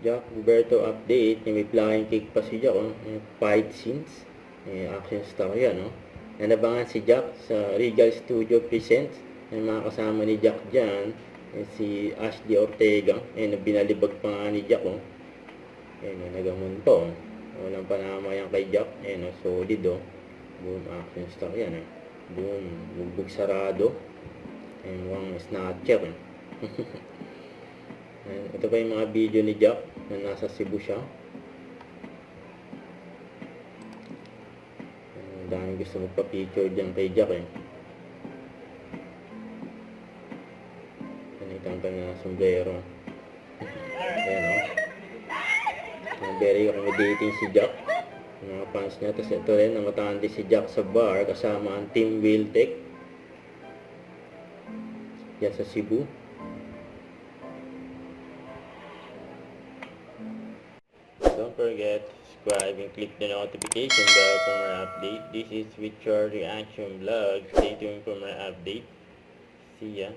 Jack Roberto update. May flying kick pa si Jack. Fight scenes. Action star yan. Nanabangan si Jack sa Regal Studio Presents. Yung mga kasama ni Jack dyan. Si Ashley Ortega. Binalibag pa nga ni Jack. Nagamon pa. Walang panama yan kay Jack. Solid. Boom, action star yan. Boom, bugbog sarado. One snatcher. Ito pa yung mga video ni Jack na nasa Cebu siya. Dahil gusto magpa-picture dyan kay Jack Ganitang kanya sombrero. Ayan very accommodating si Jack. Mga fans niya. Tapos ito rin, namatandi si Jack sa bar kasama ang Team Wiltec. Yan sa Cebu. Don't forget to subscribe and click the notification bell for more update. This is Richard Reaction Vlog. Stay tuned for more update. See ya.